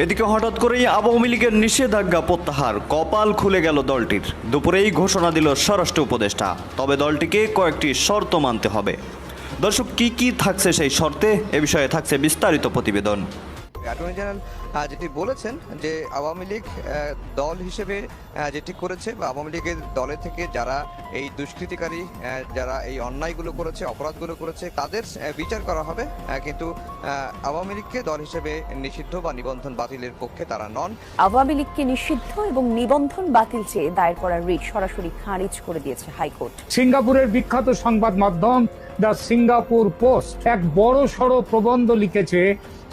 এদিকে হঠাৎ করেই আওয়ামী লীগের নিষেধাজ্ঞা প্রত্যাহার, কপাল খুলে গেল দলটির। দুপুরেই ঘোষণা দিল স্বরাষ্ট্র উপদেষ্টা, তবে দলটিকে কয়েকটি শর্ত মানতে হবে। দর্শক, কি থাকছে সেই শর্তে, এ বিষয়ে থাকছে বিস্তারিত প্রতিবেদন। অ্যাটর্নি জেনারেল যেটি বলেছেন যে আওয়ামী লীগ দল হিসেবে যেটি করেছে বা আওয়ামী লীগের দলে থেকে যারা এই দুষ্কৃতিকারী, যারা এই অন্যায়গুলো করেছে, অপরাধগুলো করেছে, তাদের বিচার করা হবে, কিন্তু আওয়ামী লীগকে দল হিসেবে নিষিদ্ধ বা নিবন্ধন বাতিলের পক্ষে তারা নন। আওয়ামী লীগকে নিষিদ্ধ এবং নিবন্ধন বাতিল চেয়ে দায়ের করা রিট সরাসরি খারিজ করে দিয়েছে হাইকোর্ট। সিঙ্গাপুরের বিখ্যাত সংবাদ মাধ্যম দ্য সিঙ্গাপুর পোস্ট এক বড় সড় প্রবন্ধ লিখেছে,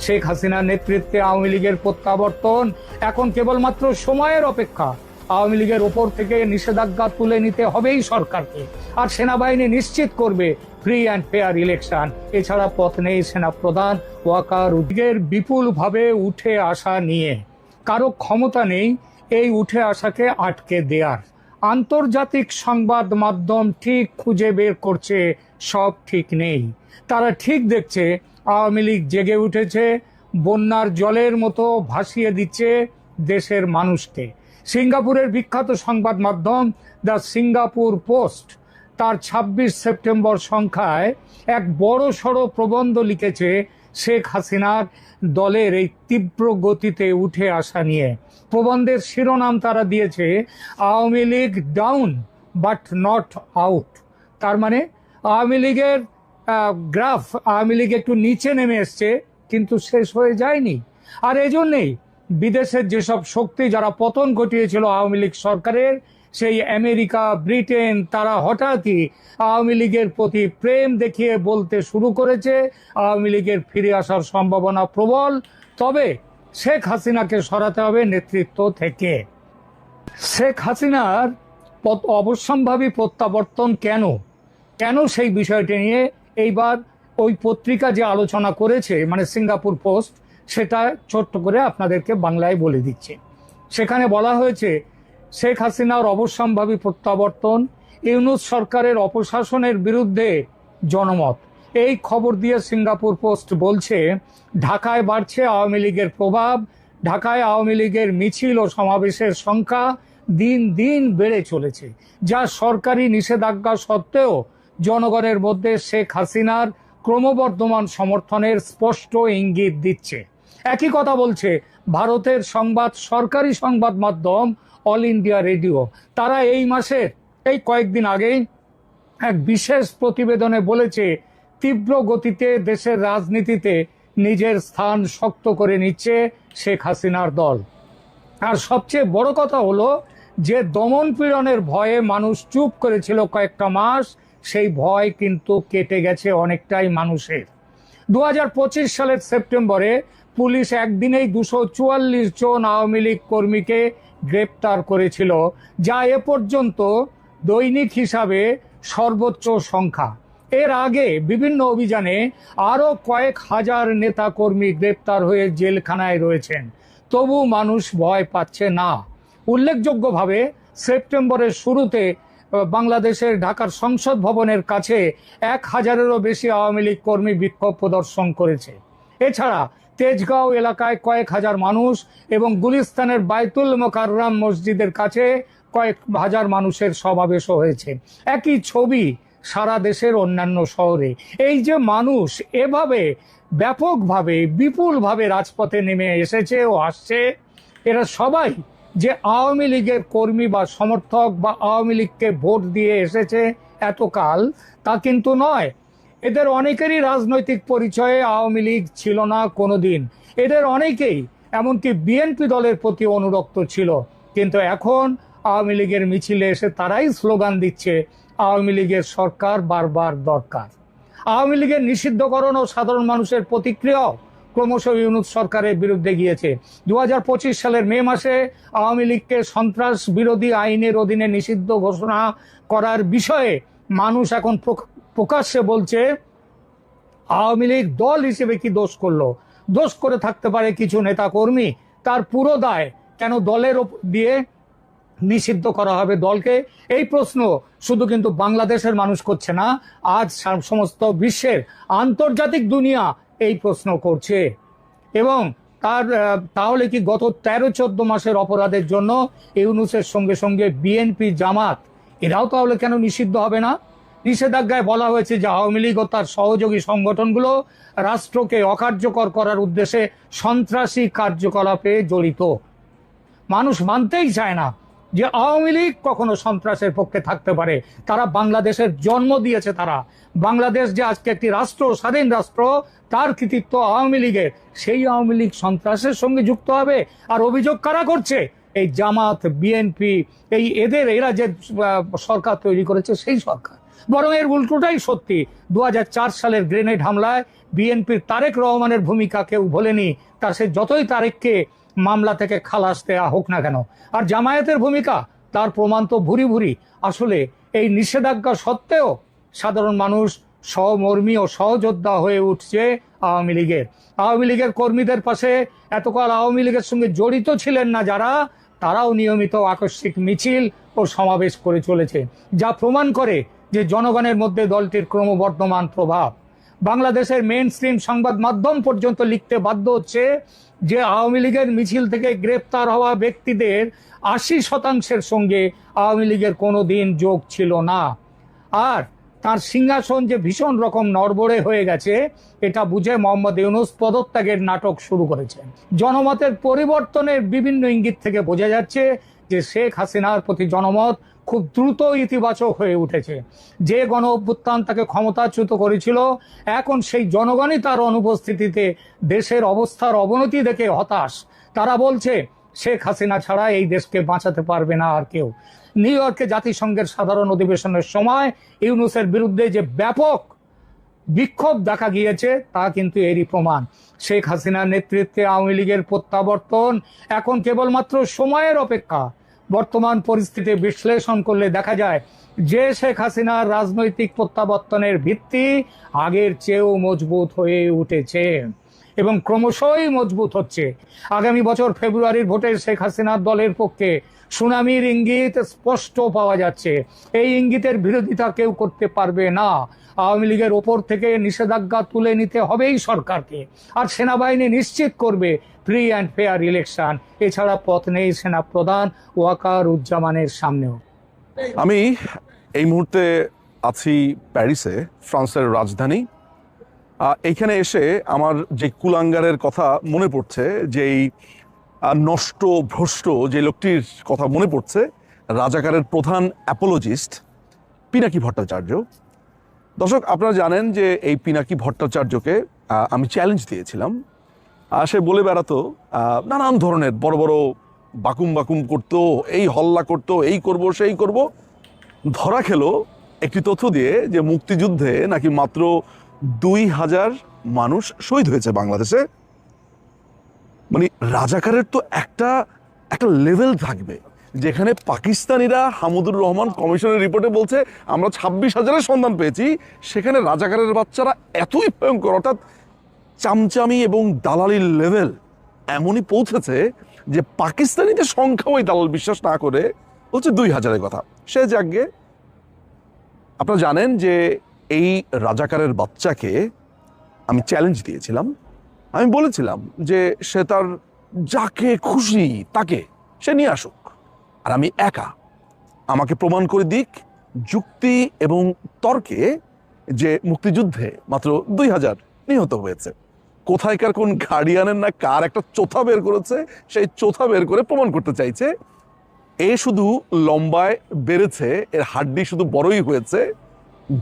শেখ হাসিনার নেতৃত্বে আওয়ামী লীগের প্রত্যাবর্তন এখন কেবলমাত্র সময়ের অপেক্ষা। আওয়ামী লীগের ওপর থেকে নিষেধাজ্ঞা তুলে নিতে হবেই সরকারকে, আর সেনাবাহিনী নিশ্চিত করবে ফ্রি অ্যান্ড ফেয়ার ইলেকশন। এছাড়া পথ নেই সেনাপ্রধান ওয়াকার উদ্দিনের বিপুলভাবে উঠে আসা নিয়ে। কারো ক্ষমতা নেই এই উঠে আসাকে আটকে দেয়ার। আন্তর্জাতিক সংবাদ মাধ্যম ঠিক খুঁজে বের করছে সব ঠিক নেই। তারা ঠিক দেখছে আওয়ামী লীগ জেগে উঠেছে, বন্যার জলের মতো ভাসিয়ে দিচ্ছে দেশের মানুষকে। সিঙ্গাপুরের বিখ্যাত সংবাদ মাধ্যম দ্য সিঙ্গাপুর পোস্ট তার ২৬ সেপ্টেম্বর সংখ্যায় এক বড় সড় প্রবন্ধ লিখেছে শেখ হাসিনার দলের এই তীব্র গতিতে উঠে আসা নিয়ে। প্রবন্ধের শিরোনাম তারা দিয়েছে Awami League down but not out. তার মানে আওয়ামী লীগের গ্রাফ, আওয়ামী লীগ একটু নিচে নেমে এসছে, কিন্তু শেষ হয়ে যায়নি। আর এজন্যই বিদেশের যেসব শক্তি যারা পতন ঘটিয়েছিল আওয়ামী লীগ সরকারের, সেই আমেরিকা, ব্রিটেন, তারা হঠাৎই আওয়ামী লীগের প্রতি প্রেম দেখিয়ে বলতে শুরু করেছে আওয়ামী লীগের ফিরে আসার সম্ভাবনা প্রবল, তবে শেখ হাসিনাকে সরাতে হবে নেতৃত্ব থেকে। শেখ হাসিনার অবশ্যম্ভাবী প্রত্যাবর্তন কেন সেই বিষয়টি নিয়ে এইবার ওই পত্রিকা যে আলোচনা করেছে, মানে সিঙ্গাপুর পোস্ট, সেটা ছোট্ট করে আপনাদেরকে বাংলায় বলে দিচ্ছে। সেখানে বলা হয়েছে শেখ হাসিনার অবশ্যম্ভাবী প্রত্যাবর্তন, ইউনূস সরকারের অপশাসনের বিরুদ্ধে জনমত। এই খবর দিয়ে সিঙ্গাপুর পোস্ট বলছে ঢাকায় বাড়ছে আওয়ামী লীগের প্রভাব, ঢাকায় আওয়ামী লীগের মিছিল ও সমাবেশের সংখ্যা দিন দিন বেড়ে চলেছে, যা সরকারি নিষেধাজ্ঞা সত্ত্বেও জনগণের মধ্যে শেখ হাসিনার ক্রমবর্ধমান সমর্থনের স্পষ্ট ইঙ্গিত দিচ্ছে। একই কথা বলছে ভারতের সরকারি সংবাদ মাধ্যম অল ইন্ডিয়া রেডিও। তারা এই কয়েকদিন আগেই এক বিশেষ প্রতিবেদনে বলেছে তীব্র গতিতে দেশের রাজনীতিতে নিজের স্থান শক্ত করে নিচ্ছে শেখ হাসিনার দল। আর সবচেয়ে বড় কথা হলো যে দমন পীড়নের ভয়ে মানুষ চুপ করেছিল কয়েকটা মাস, সেই ভয় কিন্তু কেটে গেছে অনেকটাই মানুষের। ২০২৫ সালের সেপ্টেম্বরে পুলিশ একদিনেই ২৪৪ জন আওয়ামী লীগ কর্মীকে গ্রেপ্তার করেছিল, যা এ পর্যন্ত দৈনিক হিসাবে সর্বোচ্চ সংখ্যা। এর আগে বিভিন্ন অভিযানে আরো কয়েক হাজার নেতা কর্মী গ্রেপ্তার হয়ে জেলখানায় রয়েছেন, তবু মানুষ ভয় পাচ্ছে না। উল্লেখযোগ্যভাবে সেপ্টেম্বরের শুরুতে বাংলাদেশের ঢাকার সংসদ ভবনের কাছে ১,০০০-এরও বেশি আওয়ামী লীগ কর্মী বিক্ষোভ প্রদর্শন করেছে। এছাড়া তেজগাঁও এলাকায় কয়েক হাজার মানুষ এবং গুলিস্তানের বাইতুল মোকাররম মসজিদের কাছে কয়েক হাজার মানুষের সমাবেশও হয়েছে। একই ছবি সারা দেশের অন্যান্য শহরে। এই যে মানুষ এভাবে ব্যাপকভাবে বিপুলভাবে রাজপথে নেমে এসেছে ও আসছে, এরা সবাই যে আওয়ামী লীগের কর্মী বা সমর্থক বা আওয়ামী লীগকে ভোট দিয়ে এসেছে এতকাল, তা কিন্তু নয়। এদের অনেকেরই রাজনৈতিক পরিচয়ে আওয়ামী লীগ ছিল না কোনোদিন। এদের অনেকেই এমনকি বিএনপি দলের প্রতি অনুরক্ত ছিল, কিন্তু এখন আওয়ামী লীগের মিছিলে এসে তারাই স্লোগান দিচ্ছে আওয়ামী লীগের সরকার বারবার দরকার। আওয়ামী লীগের নিষিদ্ধকরণ ও সাধারণ মানুষের প্রতিক্রিয়াও ক্রমশ ইউনূস সরকারের বিরুদ্ধে গিয়েছে। ২০২৫ সালের মে মাসে আওয়ামী লীগকে সন্ত্রাস বিরোধী আইনের অধীনে নিষিদ্ধ ঘোষণা করার বিষয়ে মানুষ এখন প্রকাশ্যে বলছে আওয়ামী লীগ দল হিসেবে কি দোষ করলো? দোষ করে থাকতে পারে কিছু নেতা কর্মী, তার পুরো দায় কেন দলের দিয়ে নিষিদ্ধ করা হবে দলকে? এই প্রশ্ন শুধু কিন্তু বাংলাদেশের মানুষ করছে না, আজ সমস্ত বিশ্বের আন্তর্জাতিক দুনিয়া এই প্রশ্ন করছে। এবং তাহলে কি গত 13-14 মাসের অপরাধের জন্য ইউনূসের সঙ্গে সঙ্গে বিএনপি, জামাত এরাও তাহলে কেন নিষিদ্ধ হবে না? নিষেধাজ্ঞায় বলা হয়েছে যে আওয়ামী লীগ ও তার সহযোগী সংগঠনগুলো রাষ্ট্রকে অকার্যকর করার উদ্দেশ্যে সন্ত্রাসী কার্যকলাপে জড়িত। মানুষ মানতেই চায় না যে আওয়ামী লীগ কখনো সন্ত্রাসের পক্ষে থাকতে পারে। তারা বাংলাদেশের জন্ম দিয়েছে। তারা বাংলাদেশ যে আজকে একটি রাষ্ট্র, স্বাধীন রাষ্ট্র, তার কৃতিত্ব আওয়ামী লীগের। সেই আওয়ামী লীগ সন্ত্রাসের সঙ্গে যুক্ত হবে? আর অভিযোগ কারা করছে? এই জামাত, বিএনপি, এরা যে সরকার তৈরি করেছে সেই সরকার। বরং এর উল্টোটাই সত্যি। 2004 সালের গ্রেনেড হামলায় বিএনপির তারেক রহমানের ভূমিকা কেউ ভোলেনি, তা সে যতই তারেককে মামলা থেকে খালাস দেয়া হোক না কেন। আর জামায়াতের ভূমিকা, তার প্রমাণ তো ভুরি ভুরি। আসলে এই নিষেধাজ্ঞা সত্ত্বেও সাধারণ মানুষ সহমর্মী ও সহযোদ্ধা হয়ে উঠছে আওয়ামী লীগের। আওয়ামী লীগের কর্মীদের পাশে এতকাল আওয়ামী লীগের সঙ্গে জড়িত ছিলেন না যারা, তারাও নিয়মিত আকস্মিক মিছিল ও সমাবেশ করে চলেছে, যা প্রমাণ করে যে জনগণের মধ্যে দলটির ক্রমবর্ধমান প্রভাব। বাংলাদেশের মেইন স্ট্রিম সংবাদ মাধ্যম পর্যন্ত লিখতে বাধ্য হচ্ছে যে আওয়ামী লীগের মিছিল থেকে গ্রেপ্তার হওয়া ব্যক্তিদের 80% সঙ্গে আওয়ামী লীগের কোনো দিন যোগ ছিল না। আর তার সিংহাসন যে ভীষণ রকম নড়বড়ে হয়ে গেছে, এটা বুঝে মোহাম্মদ ইউনূস পদত্যাগের নাটক শুরু করেছেন। জনমতের পরিবর্তনের বিভিন্ন ইঙ্গিত থেকে বোঝা যাচ্ছে যে শেখ হাসিনার প্রতি জনমত খুব দ্রুত ইতিবাচক হয়ে উঠেছে। যে গণ অভ্যুত্থান তাকে ক্ষমতাচ্যুত করেছিল, এখন সেই জনগণই তার অনুপস্থিতিতে দেশের অবস্থার অবনতি দেখে হতাশ। তারা বলছে শেখ হাসিনা ছাড়া এই দেশকে বাঁচাতে পারবে না আর কেউ। নিউ ইয়র্কে জাতিসংঘের সাধারণ অধিবেশনের সময় ইউনূসের বিরুদ্ধে যে ব্যাপক বিক্ষোভ দেখা গিয়েছে তা কিন্তু এরই প্রমাণ। শেখ হাসিনার নেতৃত্বে আওয়ামী লীগের প্রত্যাবর্তন এখন কেবলমাত্র সময়ের অপেক্ষা। বর্তমান পরিস্থিতি বিশ্লেষণ করলে দেখা যায় যে শেখ হাসিনার রাজনৈতিক প্রত্যাবর্তনের ভিত্তি আগের চেয়েও মজবুত হয়ে উঠেছে এবং ক্রমশই মজবুত হচ্ছে। আগামী বছর ফেব্রুয়ারির ভোটে শেখ হাসিনার দলের পক্ষে সুনামির ইঙ্গিত স্পষ্ট পাওয়া যাচ্ছে। এই ইঙ্গিতের বিরোধিতা কেউ করতে পারবে না। আওয়ামী লীগের ওপর থেকে নিষেধাজ্ঞা তুলে নিতে হবেই সরকারকে। আর সেনাবাহিনী নিশ্চিত করবে ফ্রি অ্যান্ড ফেয়ার ইলেকশন। এছাড়া পথ নেই সেনা প্রধান ওয়াকারুজ্জামানের সামনেও। আমি এই মুহূর্তে আছি প্যারিসে, ফ্রান্সের রাজধানী। এইখানে এসে আমার যে কুলাঙ্গারের কথা মনে পড়ছে, যেই নষ্ট ভ্রষ্ট যে লোকটির কথা মনে পড়ছে, রাজাকারের প্রধান অ্যাপোলজিস্ট পিনাকি ভট্টাচার্য। দর্শক, আপনারা জানেন যে এই পিনাকি ভট্টাচার্যকে আমি চ্যালেঞ্জ দিয়েছিলাম। সে বলে বেড়াতো নানান ধরনের বড় বড় বাকুম বাকুম করতো, এই হল্লা করতো, এই করব সেই করব। ধরা খেলো একটি তথ্য দিয়ে যে মুক্তিযুদ্ধে নাকি মাত্র 2000 মানুষ শহীদ হয়েছে বাংলাদেশে। মানে রাজাকারের তো একটা লেভেল থাকবে, যেখানে পাকিস্তানিরা হামুদুর রহমান কমিশনের রিপোর্টে বলছে আমরা 26,000-এর সন্ধান পেয়েছি, সেখানে রাজাকারের বাচ্চারা এতই ভয়ঙ্কর, অর্থাৎ চামচামি এবং দালালির লেভেল এমনই পৌঁছেছে যে পাকিস্তানিদের সংখ্যা ওই দালাল বিশ্বাস না করে বলছে 2000-এর কথা। সে যাকে আপনারা জানেন যে এই রাজাকারের বাচ্চাকে আমি চ্যালেঞ্জ দিয়েছিলাম। আমি বলেছিলাম যে সে তার যাকে খুশি তাকে সে নিয়ে আসুক, আর আমি একা, আমাকে প্রমাণ করে দিক যুক্তি এবং তর্কে যে মুক্তিযুদ্ধে মাত্র 2000 নিহত হয়েছে। কোথায়কার কোন গার্ডিয়ানের না কার একটা চোথা বের করেছে, সেই চোথা বের করে প্রমাণ করতে চাইছে এ শুধু লম্বায় বেড়েছে, এর হাড্ডি শুধু বড়ই হয়েছে,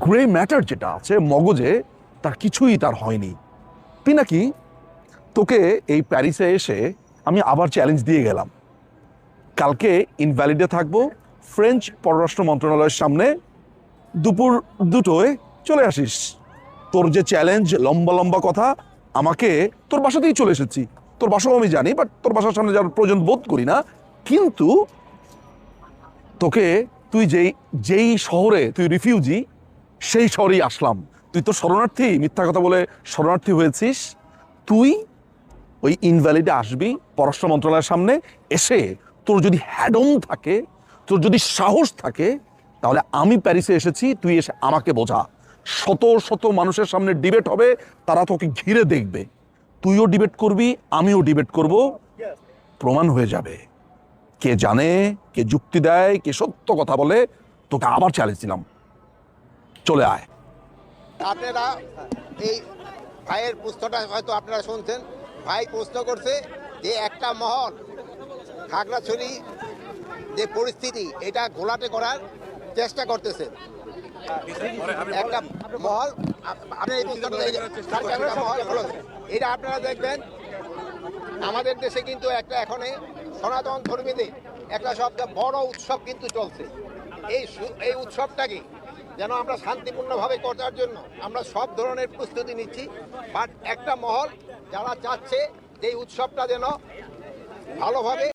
গ্রে ম্যাটার যেটা আছে মগজে তার কিছুই তার হয়নি। পিনাকি, তোকে এই প্যারিসে এসে আমি আবার চ্যালেঞ্জ দিয়ে গেলাম, কালকে ইনভ্যালিডে থাকবো, ফ্রেঞ্চ পররাষ্ট্র মন্ত্রণালয়ের সামনে দুপুর 2টোয় চলে আসিস। তোর যে চ্যালেঞ্জ, লম্বা লম্বা কথা, আমাকে তোর বাসাতেই চলে এসেছি। তোর বাসাও আমি জানি, বাট তোর বাসার সামনে যাওয়ার প্রয়োজন বোধ করি না। কিন্তু তোকে তুই যেই শহরে তুই রিফিউজি, সেই শহরেই আসলাম। তুই তো শরণার্থী, মিথ্যা কথা বলে শরণার্থী হয়েছিস। তুই ওই ইনভ্যালিডে আসবি পররাষ্ট্র মন্ত্রণালয়ের সামনে এসে, তোর যদি হ্যাডম থাকে, তোর যদি সাহস থাকে, তাহলে আমি প্যারিসে এসেছি, তুই এসে আমাকে বোঝা। শত শত মানুষের সামনে ডিবেট হবে, তারা তোকে ঘিরে দেখবে। তুইও ডিবেট করবি, আমিও ডিবেট করব, প্রমাণ হয়ে যাবে কে জানে, কে যুক্তি দেয়, কে সত্য কথা বলে। তোকে আবার চ্যালেঞ্জ দিলাম, চলে আয়। আপনারা এই ভাইয়ের প্রশ্নটা হয়তো আপনারা শুনছেন, ভাই প্রশ্ন করছে যে একটা মহল খাগড়াছড়ি যে পরিস্থিতি এটা ঘোলাটে করার চেষ্টা করতেছে। একটা মহল আপনি এই প্রশ্নটা একটা মহল হলো, এটা আপনারা দেখবেন আমাদের দেশে কিন্তু একটা এখনই সনাতন ধর্মীদের একটা সবচেয়ে বড় উৎসব কিন্তু চলছে। এই উৎসবটাকে যেন আমরা শান্তিপূর্ণভাবে করার জন্য আমরা সব ধরনের প্রস্তুতি নিচ্ছি। বাট একটা মহল যারা চাচ্ছে যে এই উৎসবটা যেন ভালোভাবে